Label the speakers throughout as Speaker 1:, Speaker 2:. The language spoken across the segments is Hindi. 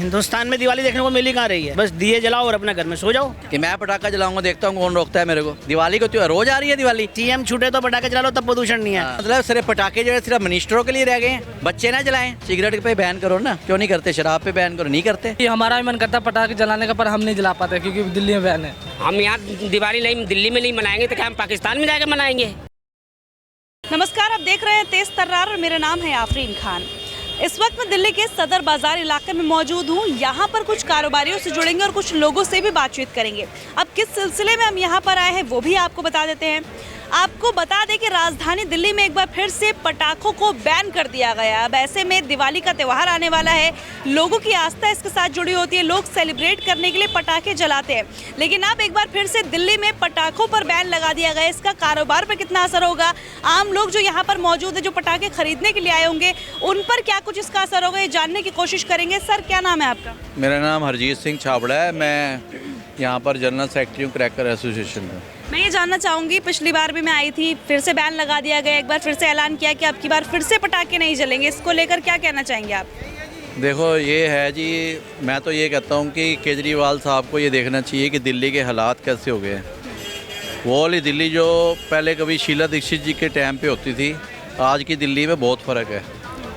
Speaker 1: हिंदुस्तान में दिवाली देखने को मिल ही कहाँ रही है। बस दिए जलाओ और अपने घर में सो जाओ।
Speaker 2: कि मैं पटाखा जलाऊंगा, देखता हूँ कौन रोकता है मेरे को। दिवाली को त्योहार रोज आ रही है दिवाली।
Speaker 1: सीएम छूटे तो पटाखे जला लो, तब प्रदूषण नहीं है।
Speaker 2: मतलब सिर्फ पटाखे जो है सिर्फ मिनिस्टरों के लिए रह गए हैं। बच्चे ना जलाएं। सिगरेट पे बैन करो ना, क्यों नहीं करते? शराब पे बैन करो, नहीं करते।
Speaker 3: हमारा भी मन करता है पटाखे जलाने का, पर हम नहीं जला पाते क्योंकि दिल्ली में बैन है।
Speaker 4: हम यहाँ दिवाली नहीं, दिल्ली में नहीं मनाएंगे तो क्या हम पाकिस्तान में जाकर मनाएंगे?
Speaker 5: नमस्कार, आप देख रहे हैं तेज तर्रार और मेरा नाम है आफरीन खान। इस वक्त मैं दिल्ली के सदर बाजार इलाके में मौजूद हूँ। यहाँ पर कुछ कारोबारियों से जुड़ेंगे और कुछ लोगों से भी बातचीत करेंगे। अब किस सिलसिले में हम यहाँ पर आए हैं वो भी आपको बता देते हैं। आपको बता दें कि राजधानी दिल्ली में एक बार फिर से पटाखों को बैन कर दिया गया। अब ऐसे में दिवाली का त्यौहार आने वाला है, लोगों की आस्था इसके साथ जुड़ी होती है, लोग सेलिब्रेट करने के लिए पटाखे जलाते हैं। लेकिन अब एक बार फिर से दिल्ली में पटाखों पर बैन लगा दिया गया। इसका कारोबार पर कितना असर होगा, आम लोग जो यहाँ पर मौजूद है, जो पटाखे खरीदने के लिए आए होंगे, उन पर क्या कुछ इसका असर होगा, ये जानने की कोशिश करेंगे। सर, क्या नाम है आपका?
Speaker 6: मेरा नाम हरजीत सिंह छाबड़ा है। मैं यहाँ पर जनरल सेक्रेटरी हूँ क्रैकर एसोसिएशन में।
Speaker 5: मैं ये जानना चाहूँगी, पिछली बार भी मैं आई थी, फिर से बैन लगा दिया गया, एक बार फिर से ऐलान किया कि अब की बार फिर से पटाखे नहीं जलेंगे। इसको लेकर क्या कहना चाहेंगे आप?
Speaker 6: देखो ये है जी, मैं तो ये कहता हूँ कि केजरीवाल साहब को ये देखना चाहिए कि दिल्ली के हालात कैसे हो गए हैं। वो वाली दिल्ली जो पहले कभी शीला दीक्षित जी के टाइम पे होती थी, आज की दिल्ली में बहुत फ़र्क है।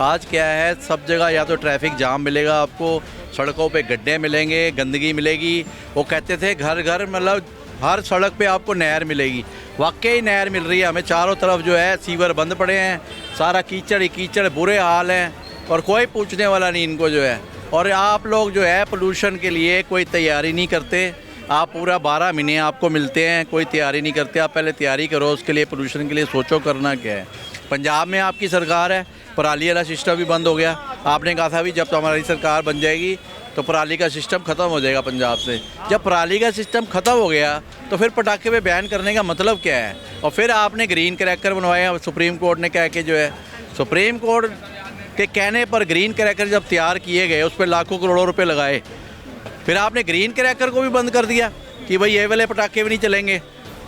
Speaker 6: आज क्या है, सब जगह या तो ट्रैफिक जाम मिलेगा आपको, सड़कों पे गड्ढे मिलेंगे, गंदगी मिलेगी। वो कहते थे घर घर मतलब हर सड़क पे आपको नहर मिलेगी। वाकई नहर मिल रही है हमें। चारों तरफ जो है सीवर बंद पड़े हैं, सारा कीचड़ ही कीचड़, बुरे हाल हैं और कोई पूछने वाला नहीं इनको जो है। और आप लोग जो है पोल्यूशन के लिए कोई तैयारी नहीं करते। आप पूरा 12 महीने आपको मिलते हैं, कोई तैयारी नहीं करते। आप पहले तैयारी करो उसके लिए, पोल्यूशन के लिए सोचो करना क्या है। पंजाब में आपकी सरकार है, पराली वाला सिस्टम भी बंद हो गया। आपने कहा था भी जब तो हमारी सरकार बन जाएगी तो पराली का सिस्टम ख़त्म हो जाएगा पंजाब से। जब पराली का सिस्टम ख़त्म हो गया तो फिर पटाखे पे बैन करने का मतलब क्या है? और फिर आपने ग्रीन क्रैकर बनवाए। सुप्रीम कोर्ट ने कहा कि जो है, सुप्रीम कोर्ट के कहने पर ग्रीन क्रैकर जब तैयार किए गए, उस पर लाखों करोड़ों रुपए लगाए, फिर आपने ग्रीन क्रैकर को भी बंद कर दिया कि भाई ये वाले पटाखे भी नहीं चलेंगे।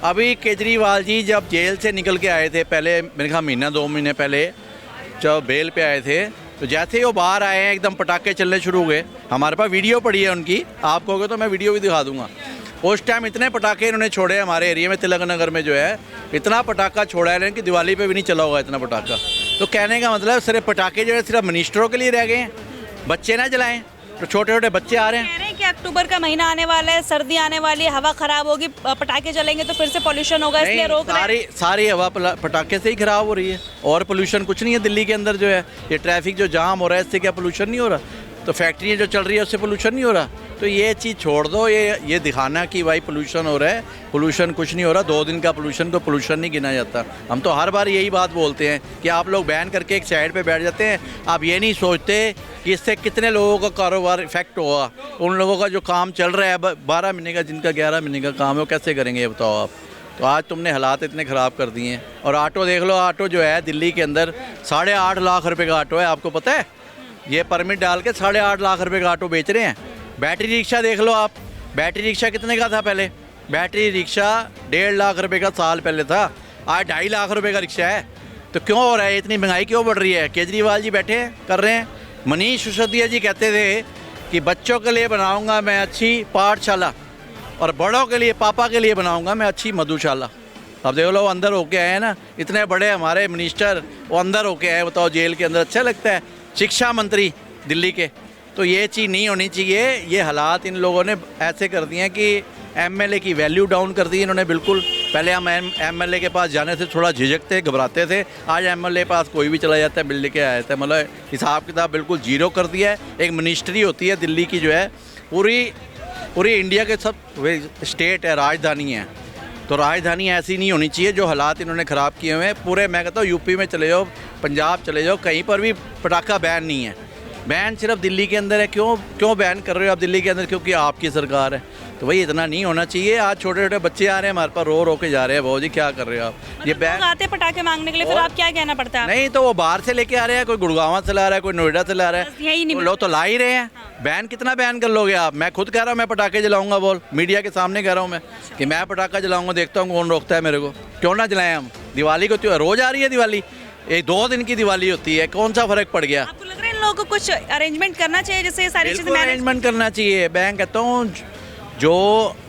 Speaker 6: अभी केजरीवाल जी जब जेल से निकल के आए थे, पहले मेरे ख्याल महीना 2 महीने पहले जब बेल पे आए थे, तो जैसे ही वो बाहर आए हैं एकदम पटाखे चलने शुरू हो गए। हमारे पास वीडियो पड़ी है उनकी, आप कहोगे तो मैं वीडियो भी दिखा दूंगा। उस टाइम इतने पटाखे इन्होंने छोड़े हमारे एरिया में, तिलक नगर में जो है, इतना पटाखा छोड़ा है इन्होंने कि दिवाली पे भी नहीं चला होगा इतना पटाखा। तो कहने का मतलब सिर्फ पटाखे जो है सिर्फ मिनिस्टरों के लिए रह गए हैं। बच्चे ना जलाएं, तो छोटे छोटे बच्चे आ रहे हैं।
Speaker 5: कह रहे हैं कि अक्टूबर का महीना आने वाला है, सर्दी आने वाली है, हवा खराब होगी, पटाखे जलेंगे तो फिर से पॉल्यूशन होगा, इसलिए रोक रहे हैं।
Speaker 6: सारी हवा पटाखे से ही खराब हो रही है और पोल्यूशन कुछ नहीं है दिल्ली के अंदर जो है। ये ट्रैफिक जो जाम हो रहा है, इससे क्या पोल्यूशन नहीं हो रहा? तो फैक्ट्रियाँ जो चल रही है उससे पोल्यूशन नहीं हो रहा? तो ये चीज़ छोड़ दो। ये दिखाना कि भाई पोल्यूशन हो रहा है, पोल्यूशन कुछ नहीं हो रहा। 2 दिन का पोल्यूशन को पोल्यूशन नहीं गिना जाता। हम तो हर बार यही बात बोलते हैं कि आप लोग बैन करके एक साइड पे बैठ जाते हैं। आप ये नहीं सोचते कि इससे कितने लोगों का कारोबार इफेक्ट होगा। उन लोगों का जो काम चल रहा है 12 महीने का, जिनका 11 महीने का काम है, वो कैसे करेंगे ये बताओ आप? तो आज तुमने हालात इतने ख़राब कर दिए हैं। और ऑटो देख लो, ऑटो जो है दिल्ली के अंदर 8.5 लाख रुपये का ऑटो है, आपको पता है? ये परमिट डाल के 8.5 लाख रुपये का ऑटो बेच रहे हैं। बैटरी रिक्शा देख लो आप, बैटरी रिक्शा कितने का था पहले? बैटरी रिक्शा 1.5 लाख रुपये का साल पहले था, आज 2.5 लाख रुपये का रिक्शा है। तो क्यों हो रहा है? इतनी महंगाई क्यों बढ़ रही है? केजरीवाल जी बैठे कर रहे हैं। मनीष सिसोदिया जी कहते थे कि बच्चों के लिए बनाऊंगा मैं अच्छी पाठशाला और बड़ों के लिए, पापा के लिए बनाऊंगा मैं अच्छी मधुशाला। अब देख लो वो अंदर होके आए हैं ना, इतने बड़े हमारे मिनिस्टर वो अंदर होके आए। बताओ जेल के अंदर अच्छा लगता है? शिक्षा मंत्री दिल्ली के। तो ये चीज़ नहीं होनी चाहिए। ये हालात इन लोगों ने ऐसे कर दिए हैं कि एमएलए की वैल्यू डाउन कर दी इन्होंने बिल्कुल। पहले हम एमएलए के पास जाने से थोड़ा झिझकते, घबराते थे। आज एमएलए पास कोई भी चला जाता है, मिल के आया था। मतलब हिसाब किताब बिल्कुल जीरो कर दिया है। एक मिनिस्ट्री होती है दिल्ली की जो है, पूरी इंडिया के सब स्टेट है, राजधानी है। तो राजधानी ऐसी नहीं होनी चाहिए। जो हालात इन्होंने ख़राब किए हुए हैं पूरे, मैं कहता हूँ यूपी में चले जाओ, पंजाब चले जाओ, कहीं पर भी पटाखा बैन नहीं है। बैन सिर्फ दिल्ली के अंदर है। क्यों बैन कर रहे हो आप दिल्ली के अंदर? क्योंकि आपकी सरकार है। तो भाई इतना नहीं होना चाहिए। आज छोटे छोटे बच्चे आ रहे हैं हमारे पास, रो के जा रहे हैं, भाजी क्या कर रहे हो आप? ये बैन
Speaker 5: आते पटाखे मांगने के लिए, फिर आप क्या कहना पड़ता है?
Speaker 6: नहीं तो वो बाहर से लेके आ रहे हैं, कोई गुड़गांव से ला रहा है, कोई नोएडा से ला रहा है,
Speaker 5: यही नहीं
Speaker 6: लोग तो ला ही रहे हैं। बैन कितना बैन कर लोगे आप? मैं खुद कह रहा हूँ मैं पटाखे जलाऊंगा, बोल मीडिया के सामने कह रहा हूँ मैं कि मैं पटाखा जलाऊंगा, देखता हूँ कौन रोकता है मेरे को। क्यों ना जलाएं हम? दिवाली को त्योहार रोज आ रही है दिवाली, ये 2 दिन की दिवाली होती है, कौन सा फर्क पड़ गया?
Speaker 5: आपको लग रहा है लोगों को कुछ अरेंजमेंट करना चाहिए जिससे ये सारी चीज़ें
Speaker 6: बिल्कुल
Speaker 5: मैनेज।
Speaker 6: अरेंजमेंट करना चाहिए। मैं कहता हूँ जो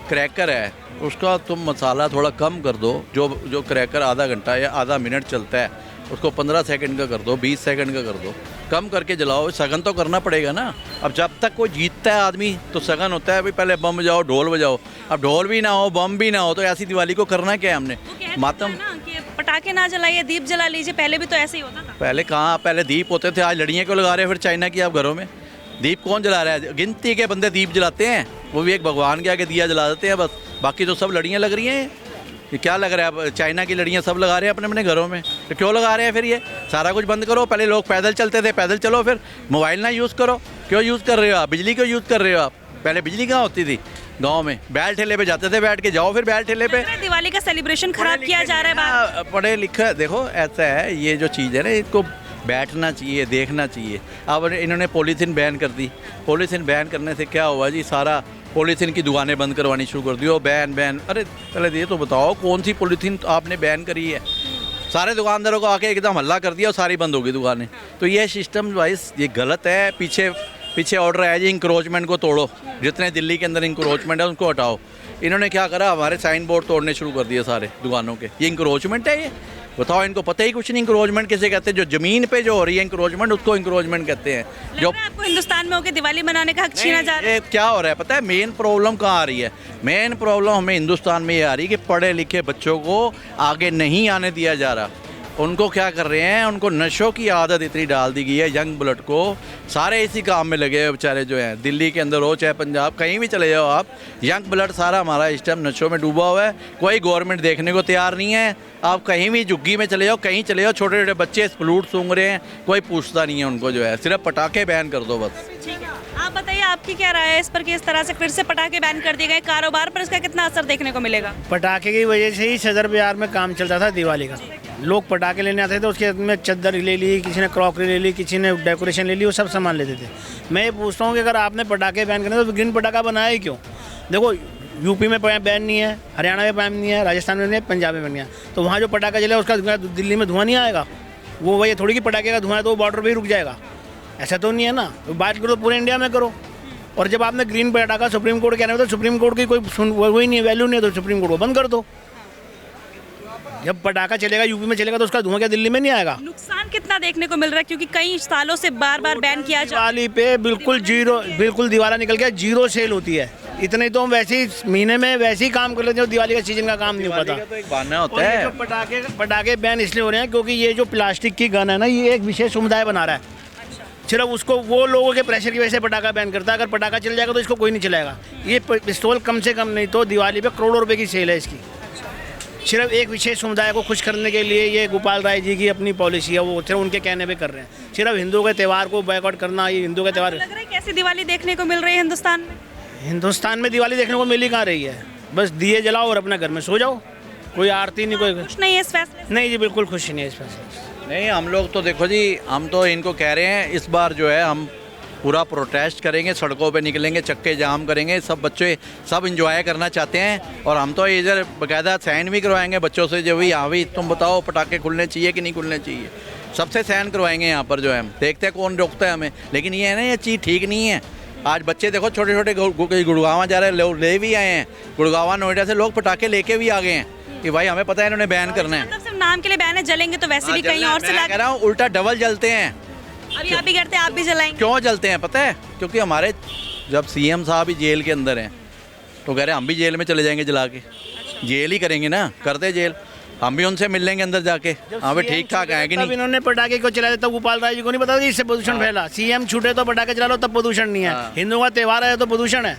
Speaker 6: क्रैकर है उसका तुम मसाला थोड़ा कम कर दो। जो क्रैकर आधा घंटा या आधा मिनट चलता है उसको 15 सेकंड का कर दो, 20 सेकंड का कर दो, कम करके जलाओ। सगन तो करना पड़ेगा ना। अब जब तक कोई जीतता है आदमी तो सगन होता है भाई, पहले बम बजाओ, ढोल बजाओ। अब ढोल भी ना हो, बम भी ना हो, तो ऐसी दिवाली को करना क्या है हमने? मातम
Speaker 5: ना कि पटाखे ना जलाइए, दीप जला लीजिए, पहले भी तो ऐसे ही होता था।
Speaker 6: पहले कहाँ, पहले दीप होते थे, आज लड़ियाँ क्यों लगा रहे हैं फिर चाइना की आप घरों में? दीप कौन जला रहा है? गिनती के बंदे दीप जलाते हैं, वो भी एक भगवान के आगे दिया जला देते हैं बस। बाकी तो सब लड़ियाँ लग रही हैं। ये क्या लग रहा है? अब चाइना की लड़ियाँ सब लगा रहे हैं अपने अपने घरों में, तो क्यों लगा रहे हैं फिर? ये सारा कुछ बंद करो। पहले लोग पैदल चलते थे, पैदल चलो। फिर मोबाइल ना यूज़ करो, क्यों यूज़ कर रहे हो आप? बिजली क्यों यूज़ कर रहे हो आप? पहले बिजली कहाँ होती थी? गांव में बैल ठेले पे जाते थे, बैठ के जाओ फिर बैल ठेले पे।
Speaker 5: दिवाली का सेलिब्रेशन खराब किया जा रहा है बार।
Speaker 6: पढ़े लिखे देखो ऐसा है, ये जो चीज़ है ना इसको बैठना चाहिए, देखना चाहिए। अब इन्होंने पॉलीथीन बैन कर दी। पॉलीथीन बैन करने से क्या हुआ जी? सारा पॉलीथीन की दुकानें बंद करवानी शुरू कर दी। वो बैन। अरे पहले ये तो बताओ कौन सी पॉलीथीन आपने बैन करी है? सारे दुकानदारों को आके एकदम हल्ला कर दिया और सारी बंद हो गई दुकानें। तो ये सिस्टम वाइज ये गलत है। पीछे ऑर्डर आया जी इंक्रोचमेंट को तोड़ो, जितने दिल्ली के अंदर इंक्रोचमेंट है उनको हटाओ। इन्होंने क्या करा? हमारे साइन बोर्ड तोड़ने शुरू कर दिए सारे दुकानों के। ये इंक्रोचमेंट है? ये बताओ, इनको पता ही कुछ नहीं इंक्रोचमेंट किसे कहते हैं। जो ज़मीन पे जो हो रही है इंक्रोचमेंट, उसको इंक्रोचमेंट कहते हैं। जो
Speaker 5: आपको हिंदुस्तान में होकर दिवाली मनाने का हक छीना जा रहा है।
Speaker 6: ये क्या हो रहा है पता है? मेन प्रॉब्लम कहाँ आ रही है? मेन प्रॉब्लम हमें हिंदुस्तान में ये आ रही है कि पढ़े लिखे बच्चों को आगे नहीं आने दिया जा रहा। उनको क्या कर रहे हैं? उनको नशों की आदत इतनी डाल दी गई है यंग ब्लड को। सारे इसी काम में लगे हुए बेचारे जो हैं, दिल्ली के अंदर हो चाहे पंजाब, कहीं भी चले जाओ आप, यंग ब्लड सारा हमारा इस टाइम नशों में डूबा हुआ है। कोई गवर्नमेंट देखने को तैयार नहीं है। आप कहीं भी झुग्गी में चले जाओ, कहीं चले जाओ, छोटे छोटे बच्चे फ्लूट सूंघ रहे हैं, कोई पूछता नहीं है उनको। जो है सिर्फ पटाखे बैन कर दो बस।
Speaker 5: ठीक है, आप बताइए आपकी क्या राय है इस पर कि इस तरह से फिर से पटाखे बैन कर दिए गए, कारोबार पर इसका कितना असर देखने को मिलेगा?
Speaker 1: पटाखे की वजह से ही सदर बाजार में काम चलता था दिवाली का। लोग पटाखे लेने आते थे, उसके में चद्दर ले ली, किसी ने क्रॉकरी ले ली, किसी ने डेकोरेशन ले ली, वो सब सामान लेते थे। मैं ये पूछता हूँ कि अगर आपने पटाखे बैन करने तो ग्रीन पटाखा बनाया ही क्यों? देखो यूपी में बैन नहीं है, हरियाणा में बैन नहीं है, राजस्थान में नहीं है, पंजाब में बैन नहीं है, तो वहाँ जो पटाखा चले उसका दिल्ली में धुआं नहीं आएगा। वो वही थोड़ी कि पटाखे का धुआं है तो बॉर्डर पर ही रुक जाएगा, ऐसा तो नहीं है ना। तो बात करो पूरे इंडिया में करो। और जब आपने ग्रीन पटाखा सुप्रीम कोर्ट कहना है तो सुप्रीम कोर्ट की कोई वही नहीं है, वैल्यू नहीं है, तो सुप्रीम कोर्ट को बंद कर दो। जब पटाखा चलेगा यूपी में चलेगा तो उसका धुआं क्या दिल्ली में नहीं आएगा?
Speaker 5: नुकसान कितना देखने को मिल रहा है, क्योंकि कई सालों से बार बार बैन किया जा रहा है।
Speaker 1: दिवाली पे बिल्कुल जीरो, बिल्कुल दिवाला निकल गया, जीरो सेल होती है। इतने तो हम वैसे ही महीने में वैसे ही काम कर लेते हैं, दिवाली का सीजन का काम नहीं पता।
Speaker 6: तो एक बहाना होता
Speaker 1: और ये
Speaker 6: है।
Speaker 1: जो पटाखे बैन इसलिए हो रहे हैं क्योंकि ये जो प्लास्टिक की गन है ना, ये एक विशेष समुदाय बना रहा है। सिर्फ उसको वो लोगों के प्रेशर की वजह से पटाखा बैन करता है। अगर पटाखा चल जाएगा तो इसको कोई नहीं चलाएगा। ये पिस्तौल कम से कम नहीं तो दिवाली पे करोड़ों रुपए की सेल है इसकी। सिर्फ एक विशेष समुदाय को खुश करने के लिए ये गोपाल राय जी की अपनी पॉलिसी है, वो सिर्फ उनके कहने पे कर रहे हैं। सिर्फ हिंदुओं के त्यौहार को बॉयकॉट करना, ये हिंदुओं के त्यौहार।
Speaker 5: लग रहा है कैसी दिवाली देखने को मिल रही है हिंदुस्तान में?
Speaker 1: हिंदुस्तान में दिवाली देखने को मिल ही कहाँ रही है? बस दिए जलाओ और अपने घर में सो जाओ, कोई आरती नहीं, कोई
Speaker 5: खुश नहीं है इस फैसले से?
Speaker 1: नहीं जी, बिल्कुल खुशी नहीं है इस फैसले से।
Speaker 6: नहीं, हम लोग तो देखो जी, हम तो इनको कह रहे हैं इस बार जो है हम पूरा प्रोटेस्ट करेंगे, सड़कों पे निकलेंगे, चक्के जाम करेंगे। सब बच्चे सब इंजॉय करना चाहते हैं और हम तो इधर बाकायदा साइन भी करवाएंगे बच्चों से, जो भी यहाँ भी तुम बताओ पटाखे खुलने चाहिए कि नहीं खुलने चाहिए, सबसे साइन करवाएंगे यहाँ पर। जो है हम देखते हैं कौन रोकता है हमें। लेकिन ये है ना, ये चीज़ ठीक नहीं है। आज बच्चे देखो छोटे छोटे गुड़गांव जा रहे हैं, लोग ले भी आए हैं, गुड़गांव नोएडा से लोग पटाखे लेके भी आ गए हैं कि भाई हमें पता है इन्होंने बैन करना है।
Speaker 5: मतलब सिर्फ नाम के लिए बैन है, जलेंगे तो वैसे भी कहीं और से
Speaker 6: मैं कह रहा हूँ उल्टा डबल जलते हैं।
Speaker 5: अभी आप भी करते हैं, आप भी जलाएंगे?
Speaker 6: क्यों जलते हैं पता है? क्योंकि हमारे जब सीएम साहब ही जेल के अंदर हैं तो कह रहे हैं हम भी जेल में चले जाएंगे जला के। जेल ही करेंगे ना, करते जेल, हम भी उनसे मिल लेंगे अंदर जाके। हाँ भाई ठीक ठाक आएगी नहीं।
Speaker 1: इन्होंने पटाखे को चलाया तब गोपाल राय जी को नहीं पता कि इससे प्रदूषण फैला। सीएम छूटे तो पटाखे चला लो तब प्रदूषण नहीं है। हिंदुओं का त्यौहार है तो प्रदूषण है।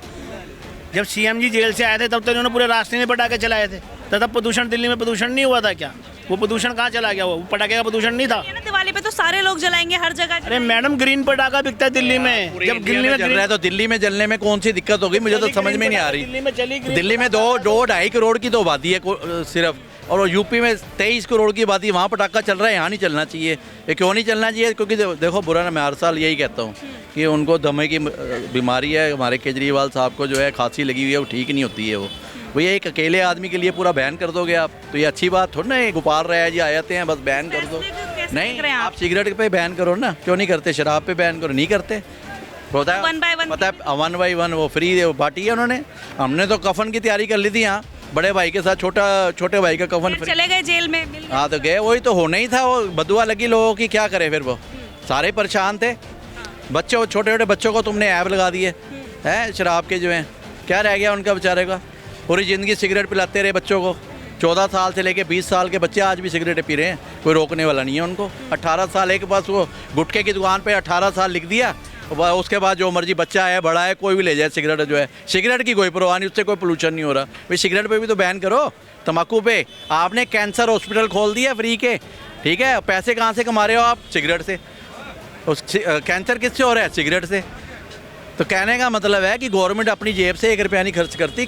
Speaker 1: जब सीएम जी जेल से आए थे तब तो इन्होंने पूरे रास्ते में पटाखे चलाए थे, तब प्रदूषण दिल्ली में प्रदूषण नहीं हुआ था क्या? वो प्रदूषण कहाँ चला गया? वो पटाखे का प्रदूषण नहीं था।
Speaker 5: दिवाली पे तो सारे लोग जलाएंगे हर जगह।
Speaker 1: अरे मैडम, ग्रीन पटाखा बिकता है दिल्ली में। जब दिल्ली में
Speaker 6: चल रहा है तो दिल्ली में जलने में कौन सी दिक्कत होगी? मुझे तो समझ में नहीं आ रही।
Speaker 1: दिल्ली में चली,
Speaker 6: दिल्ली में 2-2.5 करोड़ की तो आबादी है सिर्फ, और यूपी में 23 करोड़ की आबादी, वहाँ पटाखा चल रहा है, यहाँ नहीं चलना चाहिए। ये क्यों नहीं चलना चाहिए? क्योंकि देखो बुरा ना, मैं हर साल यही कहता हूँ कि उनको दमे की बीमारी है। हमारे केजरीवाल साहब को जो है खांसी लगी हुई है, वो ठीक नहीं होती है। वो भैया एक अकेले आदमी के लिए पूरा बैन कर दोगे आप, तो ये अच्छी बात थोड़ी ना। गोपाल राय जी आ जाते हैं बस बैन कर दो।
Speaker 5: कैसे
Speaker 6: नहीं
Speaker 5: देख रहे हैं
Speaker 6: आप
Speaker 5: आप?
Speaker 6: सिगरेट पे बैन करो ना, क्यों नहीं करते? शराब पे बैन करो, नहीं करते? होता है
Speaker 5: One by one
Speaker 6: पता है 1 by 1 वो फ्री बांटी है उन्होंने। हमने तो कफन की तैयारी कर ली थी यहाँ बड़े भाई के साथ, छोटे भाई का कफन
Speaker 5: फिर
Speaker 6: फ्री।
Speaker 5: चले गए जेल में, मिल गए।
Speaker 6: हाँ तो गए, वही तो होना ही था। वो बदुआ लगी लोगों की, क्या करे फिर वो सारे परेशान थे। बच्चों छोटे बच्चों को तुमने ऐब लगा दिए हैं शराब के जो हैं, क्या रह गया उनका बेचारे का? पूरी ज़िंदगी सिगरेट पिलाते रहे बच्चों को। 14 साल से लेके 20 साल के बच्चे आज भी सिगरेट पी रहे हैं, कोई रोकने वाला नहीं है उनको। 18 साल एक पास वो गुटखे की दुकान पे 18 साल लिख दिया, उसके बाद जो मर्जी बच्चा है बड़ा है कोई भी ले जाए सिगरेट जो है। सिगरेट की कोई परवाह नहीं, उससे कोई पोल्यूशन नहीं हो रहा। भाई सिगरेट पे भी तो बैन करो, तम्बाकू पे। आपने कैंसर हॉस्पिटल खोल दिया फ्री के, ठीक है? पैसे कहाँ से कमा रहे हो आप? सिगरेट से। उस कैंसर किससे हो रहा है? सिगरेट से। तो कहने का मतलब है कि गवर्नमेंट अपनी जेब से 1 रुपया नहीं खर्च करती,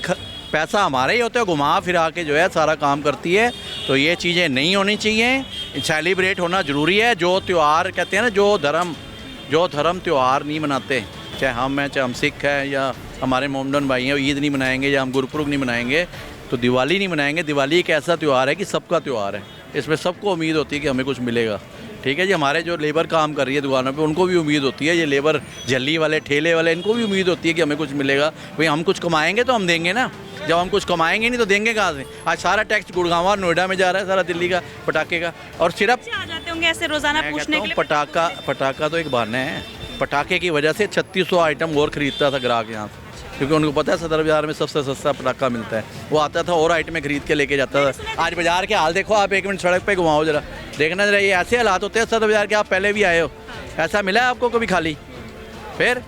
Speaker 6: पैसा हमारे ही होता है, घुमा फिरा के जो है सारा काम करती है। तो ये चीज़ें नहीं होनी चाहिए, सेलिब्रेट होना ज़रूरी है। जो त्यौहार कहते हैं ना, जो धर्म त्यौहार नहीं मनाते, चाहे हम हैं, चाहे हम सिख हैं, या हमारे मोमडन भाई हैं, ईद नहीं मनाएंगे या हम गुरपुरब नहीं मनाएंगे, तो दिवाली नहीं मनाएंगे। दिवाली एक ऐसा त्यौहार है कि सबका त्यौहार है, इसमें सबको उम्मीद होती है कि हमें कुछ मिलेगा, ठीक है जी। हमारे जो लेबर काम कर रही है दुकानों पे, उनको भी उम्मीद होती है, ये लेबर झल्ली वाले ठेले वाले, इनको भी उम्मीद होती है कि हमें कुछ मिलेगा। भाई हम कुछ कमाएंगे तो हम देंगे ना, जब हम कुछ कमाएंगे नहीं तो देंगे कहाँ से? आज सारा टैक्स गुड़गांव और नोएडा में जा रहा है, सारा दिल्ली का पटाखे का। और सिर्फ
Speaker 5: आ जाते होंगे ऐसे रोजाना
Speaker 6: मैं
Speaker 5: पूछने
Speaker 6: कहता
Speaker 5: के
Speaker 6: हूँ
Speaker 5: लिए।
Speaker 6: पटाखा तो एक बहाना है। पटाखे की वजह से 3600 आइटम और ख़रीदता था ग्राहक यहाँ से, क्योंकि उनको पता है सदर बाज़ार में सबसे सस्ता पटाखा मिलता है। वो आता था और आइटमें खरीद के लेके जाता था। आज बाज़ार के हाल देखो आप, 1 मिनट सड़क पे घुमाओ जरा, देखना जरा, ये ऐसे हालात होते हैं सदर बाज़ार के। आप पहले भी आए हो, ऐसा मिला है आपको कभी खाली? फिर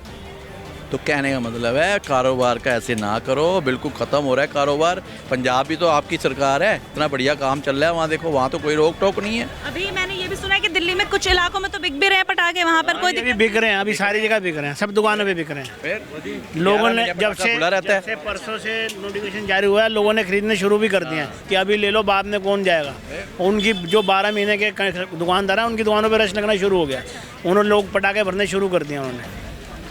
Speaker 6: तो कहने का मतलब है कारोबार का ऐसे ना करो, बिल्कुल ख़त्म हो रहा है कारोबार। पंजाब भी तो आपकी सरकार है, इतना बढ़िया काम चल रहा है वहाँ, देखो वहाँ तो कोई रोक टोक नहीं है।
Speaker 5: अभी मैंने ये भी सुना है कि दिल्ली में कुछ इलाकों में तो बिक भी रहे हैं पटाखे, वहाँ पर कोई
Speaker 1: ये भी
Speaker 5: दिक्कत
Speaker 1: बिक रहे हैं, अभी सारी जगह बिक रहे हैं, सब दुकानों पे बिक रहे हैं।
Speaker 6: फिर
Speaker 1: लोगों ने जब
Speaker 6: खुला रहता है।
Speaker 1: से परसों से नोटिफिकेशन जारी हुआ है, लोगों ने खरीदने शुरू भी कर दिए हैं कि अभी ले लो, बाद में कौन जाएगा। उनकी जो 12 महीने के दुकानदार हैं, उनकी दुकानों पर रश लगना शुरू हो गया, उन्होंने लोग पटाखे भरने शुरू कर दिए उन्होंने।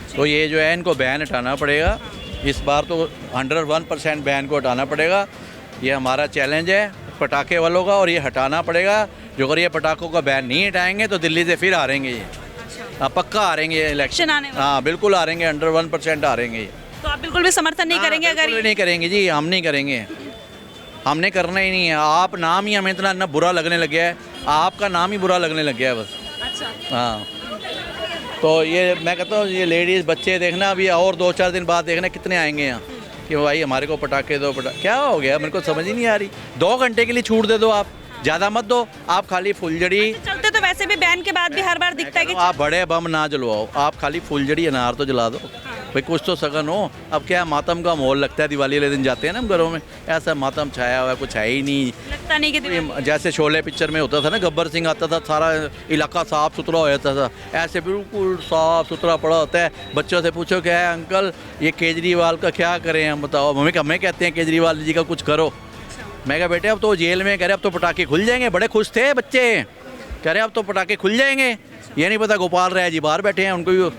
Speaker 6: तो ये जो है इनको बैन हटाना पड़ेगा इस बार, तो 101% बैन को हटाना पड़ेगा। ये हमारा चैलेंज है पटाखे वालों का, और ये हटाना पड़ेगा। जो अगर ये पटाखों का बैन नहीं हटाएंगे तो दिल्ली से फिर आ रहेंगे ये। हाँ पक्का आ रहेंगे ये इलेक्शन
Speaker 5: आने वाला।
Speaker 6: हाँ बिल्कुल आ रहेंगे, 101% आ रहेंगे ये।
Speaker 5: तो आप बिल्कुल भी समर्थन नहीं करेंगे? अगर
Speaker 6: बिल्कुल नहीं करेंगे जी, हम नहीं करेंगे, हमने करना ही नहीं है। आप नाम ही हमें इतना बुरा लगने लग गया है, आपका नाम ही बुरा लगने लग गया है बस।
Speaker 5: अच्छा।
Speaker 6: हाँ तो ये मैं कहता हूँ, ये लेडीज़ बच्चे देखना अभी, और 2-4 दिन बाद देखना कितने आएंगे यहाँ कि भाई हमारे को पटाखे दो। क्या हो गया, मेरे को समझ ही नहीं आ रही। 2 घंटे के लिए छूट दे दो, आप ज़्यादा मत दो। आप खाली फुलझड़ी
Speaker 5: चलते तो वैसे भी बैन के बाद भी हर बार दिखता है कि
Speaker 6: आप बड़े बम ना जलवाओ, आप खाली फुलझड़ी अनार तो जला दो भाई, कुछ तो सगन हो। अब क्या मातम का माहौल लगता है, दिवाली वाले दिन जाते हैं ना हम घरों में, ऐसा मातम छाया हुआ है, कुछ है ही नहीं।
Speaker 5: लगता नहीं कि दिवाली-
Speaker 6: जैसे शोले पिक्चर में होता था ना, गब्बर सिंह आता था, सारा इलाका साफ़ सुथरा हो जाता था, ऐसे बिल्कुल साफ़ सुथरा पड़ा होता है। बच्चों से पूछो क्या है अंकल, ये केजरीवाल का क्या करें हम, बताओ। हमें कहते हैं केजरीवाल जी का कुछ करो। मैं कहा बेटे अब तो जेल में, कह रहे अब तो पटाखे खुल जाएंगे। बड़े खुश थे बच्चे, कह रहे अब तो पटाखे खुल जाएंगे। ये नहीं पता गोपाल राय जी बाहर बैठे हैं, उनको भी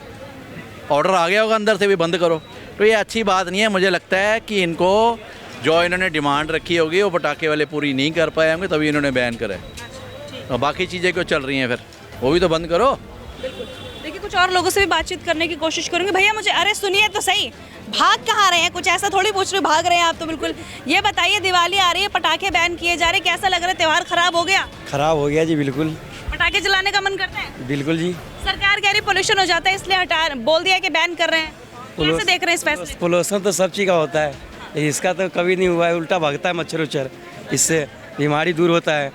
Speaker 6: ऑर्डर आ गया होगा अंदर से भी बंद करो। तो ये अच्छी बात नहीं है। मुझे लगता है कि इनको जो इन्होंने डिमांड रखी होगी वो पटाखे वाले पूरी नहीं कर पाए होंगे, तभी इन्होंने बैन करा है। और बाकी चीज़ें क्यों चल रही हैं फिर, वो भी तो बंद करो।
Speaker 5: देखिए कुछ और लोगों से भी बातचीत करने की कोशिश करूंगी। भैया मुझे, अरे सुनिए तो सही, भाग कहाँ रहे हैं? कुछ ऐसा थोड़ी पूछ रहे, भाग रहे हैं आप तो बिल्कुल। ये बताइए, दिवाली आ रही है, पटाखे बैन किए जा रहे, कैसा लग रहा है? त्यौहार खराब हो गया?
Speaker 7: खराब हो गया जी, बिल्कुल
Speaker 5: पटाखे जलाने का मन करता है?
Speaker 7: बिल्कुल जी।
Speaker 5: सरकार कह रही पोल्यूशन हो जाता है इसलिए हटा, बोल दिया कि बैन कर रहे हैं। कैसे देख रहे हैं इस फैसले?
Speaker 7: पोल्यूशन तो सब चीज़ का होता है, लेकिन इसका तो कभी नहीं हुआ है। उल्टा भागता है मच्छर उच्छर, इससे बीमारी दूर होता है।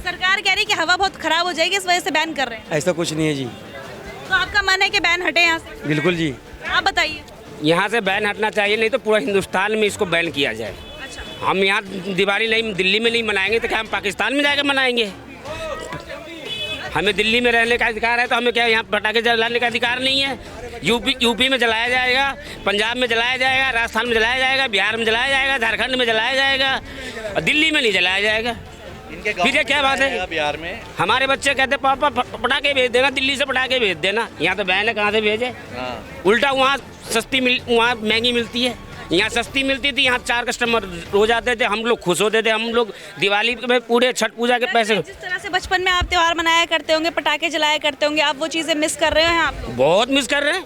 Speaker 5: सरकार कह रही कि हवा बहुत खराब हो जाएगी, इस वजह से बैन कर रहे हैं।
Speaker 7: ऐसा कुछ नहीं है जी।
Speaker 5: तो आपका मन है कि बैन हटे यहाँ से?
Speaker 7: बिल्कुल जी।
Speaker 5: आप बताइए।
Speaker 4: यहाँ से बैन हटना चाहिए, नहीं तो पूरा हिंदुस्तान में इसको बैन किया जाए।
Speaker 5: अच्छा।
Speaker 4: हम यहाँ दिवाली नहीं, दिल्ली में नहीं मनाएंगे तो क्या हम पाकिस्तान में जाकर मनाएंगे? हमें दिल्ली में रहने का अधिकार है, तो हमें क्या यहाँ पटाखे जलाने का अधिकार नहीं है? यूपी में जलाया जाएगा, पंजाब में जलाया जाएगा, राजस्थान में जलाया जाएगा, बिहार में जलाया जाएगा, झारखंड में जलाया जाएगा, और दिल्ली में नहीं जलाया जाएगा। फिर ये क्या बात है?
Speaker 6: बिहार में
Speaker 4: हमारे बच्चे कहते पापा पटाखे भेज देना, दिल्ली से पटाखे भेज देना। यहाँ तो बैन है, कहाँ से भेजे? उल्टा वहाँ सस्ती वहाँ महंगी मिलती है, यहाँ सस्ती मिलती थी, यहाँ 4 कस्टमर रोज आते थे, हम लोग खुश होते थे। हम लोग दिवाली में पूरे छठ पूजा के पैसे,
Speaker 5: जिस तरह से बचपन में आप त्योहार मनाया करते होंगे, पटाखे जलाया करते होंगे, आप वो चीज़ें मिस कर रहे हैं? आप
Speaker 4: बहुत मिस कर रहे हैं।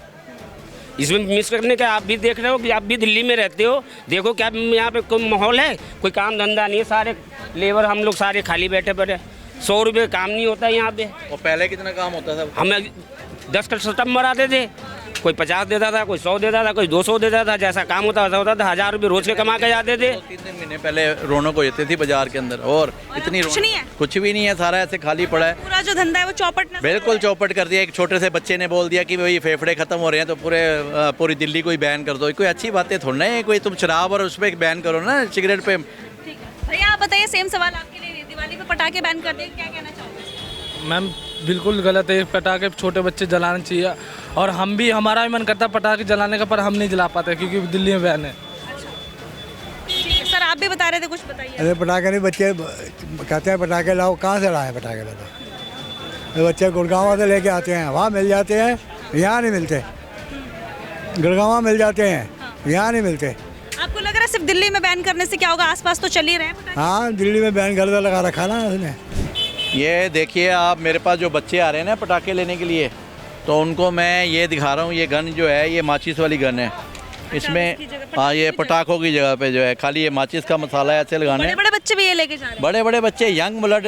Speaker 4: इसमें मिस करने का आप भी देख रहे हो कि आप भी दिल्ली में रहते हो, देखो क्या यहाँ पे कोई माहौल है, कोई काम धंधा नहीं है, सारे लेबर हम लोग सारे खाली बैठे पड़े, 100 रुपये काम नहीं होता यहाँ पे।
Speaker 6: और पहले कितना काम होता था?
Speaker 4: हमें 10 कस्टमर आते थे, कोई 50 देता था, कोई 100 देता था, कोई 200 देता था, जैसा काम होता वैसा होता था। 1000 रुपये रोज के कमा के जाते थे।
Speaker 6: 3 महीने पहले रौनक हो जाती थी बाजार के अंदर, और इतनी
Speaker 5: कुछ नहीं है?
Speaker 6: कुछ भी नहीं है, सारा ऐसे खाली पड़ा है।
Speaker 5: पूरा जो धंधा है वो चौपट नजर
Speaker 6: बिल्कुल चौपट कर दिया। एक छोटे से बच्चे ने बोल दिया कि भाई फेफड़े खत्म हो रहे हैं तो पूरी दिल्ली को ही बैन कर दो। कोई अच्छी बातें थोड़ी ना है, कोई तुम शराब और उस पर बैन करो ना, सिगरेट पे।
Speaker 5: ठीक है भैया, आप बताइए, सेम सवाल आपके लिए, दिवाली पे पटाखे बैन कर दें, क्या कहना चाहोगे?
Speaker 3: मैम बिल्कुल गलत है, पटाखे छोटे बच्चे जलाना चाहिए। और हम भी, हमारा भी मन करता है पटाखे जलाने का, पर हम नहीं जला पाते क्योंकि दिल्ली में बैन है।
Speaker 5: ठीक है सर, आप भी बता रहे थे, कुछ बताइए।
Speaker 8: अरे पटाखे नहीं, बच्चे कहते हैं पटाखे लाओ, कहाँ से लाए पटाखे लाओ? बच्चे गुड़गांव से लेके आते हैं, वहाँ मिल जाते हैं, यहाँ नहीं मिलते। गुड़गांव मिल जाते हैं, यहाँ नहीं मिलते।
Speaker 5: आपको लग रहा है सिर्फ दिल्ली में बैन करने से क्या होगा? आसपास तो चल ही रहे हैं पटाखे।
Speaker 8: हाँ, दिल्ली में बैन कर लगा रखा ना उसने।
Speaker 6: ये देखिए आप, मेरे पास जो बच्चे आ रहे हैं ना पटाखे लेने के लिए, तो उनको मैं ये दिखा रहा हूँ। ये गन जो है, ये माचिस वाली गन है। इसमें हाँ, ये पटाखों की जगह पे जो है खाली ये माचिस का मसाला ऐसे लगाने।
Speaker 5: बड़े बड़े बच्चे भी ये लेके जा रहे हैं?
Speaker 6: बड़े बड़े बच्चे, यंग ब्लड,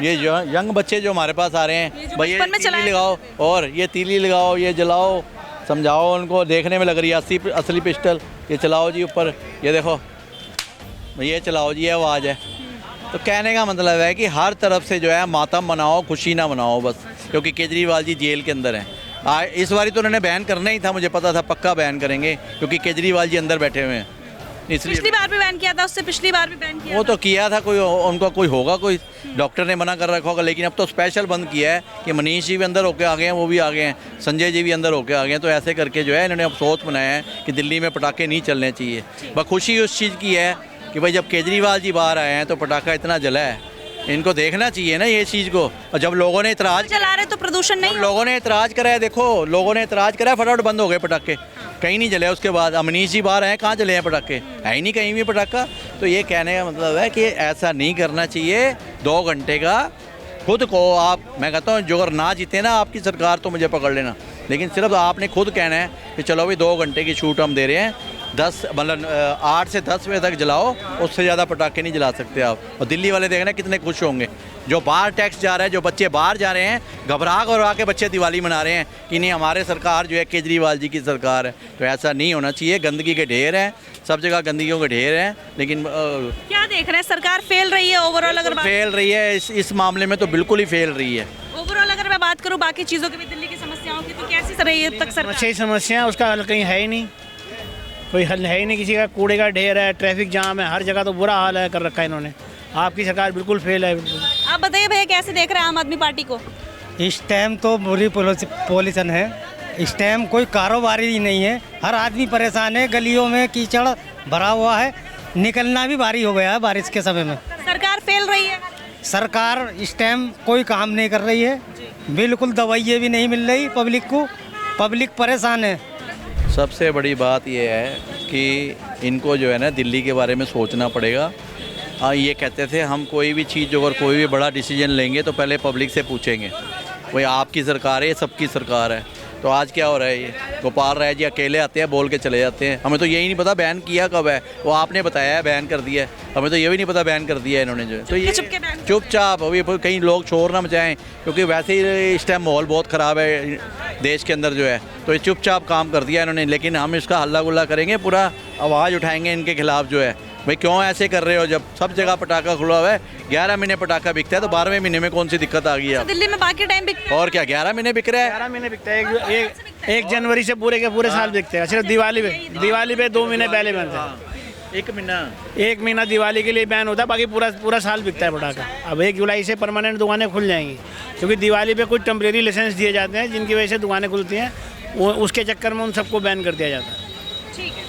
Speaker 6: ये जो यंग बच्चे जो हमारे पास आ रहे हैं, भाई ये तीली लगाओ और ये तीली लगाओ, ये जलाओ, समझाओ उनको। देखने में लग रही है असली पिस्टल। ये चलाओ जी ऊपर, ये देखो, ये चलाओ जी, ये आवाज़ है। तो कहने का मतलब है कि हर तरफ से जो है मातम मनाओ, खुशी ना मनाओ बस, क्योंकि केजरीवाल जी जेल के अंदर हैं। इस बारी तो उन्होंने बैन करना ही था, मुझे पता था पक्का बैन करेंगे, क्योंकि केजरीवाल जी अंदर बैठे हुए हैं, इसलिए।
Speaker 5: पिछली बार भी बैन किया था, उससे पिछली बार भी बैन किया
Speaker 6: वो तो किया था, कोई उनका कोई होगा, कोई डॉक्टर ने मना कर रखा होगा, लेकिन अब तो स्पेशल बंद किया है कि मनीष जी भी अंदर होके आ गए हैं, वो भी आ गए हैं, संजय जी भी अंदर होके आ गए हैं। तो ऐसे करके जो है इन्होंने अब सोच बनाया है कि दिल्ली में पटाखे नहीं चलने चाहिए। बस खुशी उस चीज़ की है कि भाई जब केजरीवाल जी बाहर आए हैं तो पटाखा इतना जला है, इनको देखना चाहिए ना ये चीज़ को। और जब लोगों ने इतराज़
Speaker 5: चला रहे तो प्रदूषण नहीं,
Speaker 6: लोगों ने इतराज़ करा है, देखो लोगों ने इतराज़ करा है, फटाफट बंद हो गए पटाखे, कहीं नहीं जले। उसके बाद अमनीश जी बाहर आए, कहाँ जले हैं पटाखे? है ही नहीं कहीं भी पटाखा। तो ये कहने का मतलब है कि ऐसा नहीं करना चाहिए। 2 घंटे का खुद को आप, मैं कहता हूँ जो अगर ना जीते ना आपकी सरकार तो मुझे पकड़ लेना, लेकिन सिर्फ आपने खुद कहना है कि चलो भाई 2 घंटे की छूट हम दे रहे हैं, 8 से 10 बजे तक जलाओ, उससे ज़्यादा पटाखे नहीं जला सकते आप। और दिल्ली वाले देखना कितने खुश होंगे। जो बाहर टैक्स जा रहा है, जो बच्चे बाहर जा रहे हैं, घबरा के बच्चे दिवाली मना रहे हैं कि नहीं हमारे सरकार जो है केजरीवाल जी की सरकार है। तो ऐसा नहीं होना चाहिए। गंदगी के ढेर हैं, सब जगह गंदगियों के ढेर हैं, लेकिन
Speaker 5: क्या देख रहे हैं? सरकार फेल रही है ओवरऑल? अगर
Speaker 6: फेल रही है इस मामले में, तो बिल्कुल ही फेल रही है।
Speaker 5: ओवरऑल अगर मैं बात करूँ बाकी चीज़ों की भी, दिल्ली की समस्याओं की, तो कैसी रही है तक सरकार?
Speaker 1: अच्छी समस्या है, उसका हल कहीं है ही नहीं, कोई हल है ही नहीं किसी का। कूड़े का ढेर है, ट्रैफिक जाम है, हर जगह तो बुरा हाल है कर रखा है इन्होंने। आपकी सरकार बिल्कुल फेल है।
Speaker 5: आप बताइए भैया, कैसे देख रहे हैं आम आदमी पार्टी को?
Speaker 9: इस टाइम तो बुरी पॉलिसन है, इस टाइम कोई कारोबारी ही नहीं है, हर आदमी परेशान है, गलियों में कीचड़ भरा हुआ है, निकलना भी भारी हो गया है बारिश के समय में।
Speaker 5: सरकार फेल रही है?
Speaker 9: सरकार इस टाइम कोई काम नहीं कर रही है, बिल्कुल दवाइयाँ भी नहीं मिल रही पब्लिक को, पब्लिक परेशान है।
Speaker 6: सबसे बड़ी बात यह है कि इनको जो है ना दिल्ली के बारे में सोचना पड़ेगा। ये कहते थे हम कोई भी चीज़ अगर कोई भी बड़ा डिसीजन लेंगे तो पहले पब्लिक से पूछेंगे, भाई आपकी सरकार है, सबकी सरकार है। तो आज क्या हो रहा है, ये गोपाल राय जी अकेले आते हैं, बोल के चले जाते हैं। हमें तो यही नहीं पता बैन किया कब है, वो आपने बताया है बैन कर दिया है, हमें तो ये भी नहीं पता बैन कर दिया है इन्होंने जो है। तो ये चुपचाप अभी कहीं लोग शोर ना मचाएं, क्योंकि वैसे ही इस टाइम माहौल बहुत ख़राब है देश के अंदर जो है। तो ये चुपचाप काम कर दिया इन्होंने, लेकिन हम इसका हल्ला गुल्ला करेंगे, पूरा आवाज़ उठाएंगे इनके खिलाफ़ जो है। भाई क्यों ऐसे कर रहे हो, जब सब जगह पटाखा खुला हुआ है, 11 महीने पटाखा बिकता है, तो 12वें महीने में कौन सी दिक्कत आ गई है?
Speaker 5: दिल्ली में बाकी टाइम बिकता है
Speaker 6: और क्या 11 महीने बिक रहा है?
Speaker 1: 11 महीने बिकता है, 1 जनवरी से पूरे के पूरे साल बिकते हैं। सिर्फ दिवाली पे 2 महीने पहले बैन था। 1 महीना दिवाली के लिए बैन होता है, बाकी पूरा साल बिकता है पटाखा। अब 1 जुलाई से परमानेंट दुकानें खुल जाएंगी, क्योंकि दिवाली पे कुछ टेम्परेरी लाइसेंस दिए जाते हैं, जिनकी वजह से दुकानें खुलती हैं, उसके चक्कर में उन सबको बैन कर दिया जाता है।
Speaker 5: ठीक है।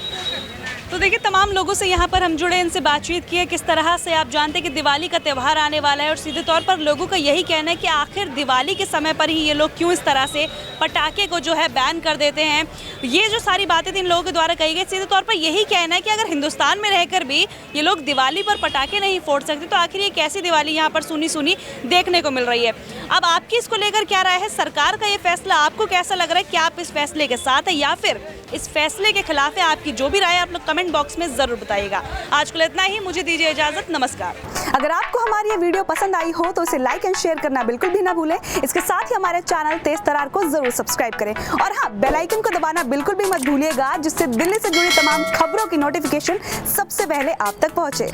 Speaker 5: तो देखिए तमाम लोगों से यहाँ पर हम जुड़े, इनसे बातचीत की है किस तरह से आप जानते हैं कि दिवाली का त्यौहार आने वाला है और सीधे तौर पर लोगों का यही कहना है कि आखिर दिवाली के समय पर ही ये लोग क्यों इस तरह से पटाखे को जो है बैन कर देते हैं। ये जो सारी बातें इन लोगों के द्वारा कही गई, सीधे तौर पर यही कहना है कि अगर हिंदुस्तान में रहकर भी ये लोग दिवाली पर पटाखे नहीं फोड़ सकते तो आखिर ये कैसी दिवाली यहाँ पर सुनी सुनी देखने को मिल रही है। अब आपकी इसको लेकर क्या राय है? सरकार का ये फैसला आपको कैसा लग रहा है? क्या आप इस फैसले के साथ है या फिर इस फैसले के खिलाफ है? आपकी जो भी राय है आप लोग कमेंट बॉक्स में जरूर बताइएगा। आज के लिए इतना ही, मुझे दीजिए इजाजत, नमस्कार।
Speaker 10: अगर आपको हमारी ये वीडियो पसंद आई हो तो इसे लाइक एंड शेयर करना बिल्कुल भी ना भूलें। इसके साथ ही हमारे चैनल तेज तरार को जरूर सब्सक्राइब करें और हाँ, बेल आइकन को दबाना बिल्कुल भी मत भूलिएगा, जिससे दिल्ली से जुड़ी तमाम खबरों की नोटिफिकेशन सबसे पहले आप तक पहुंचे।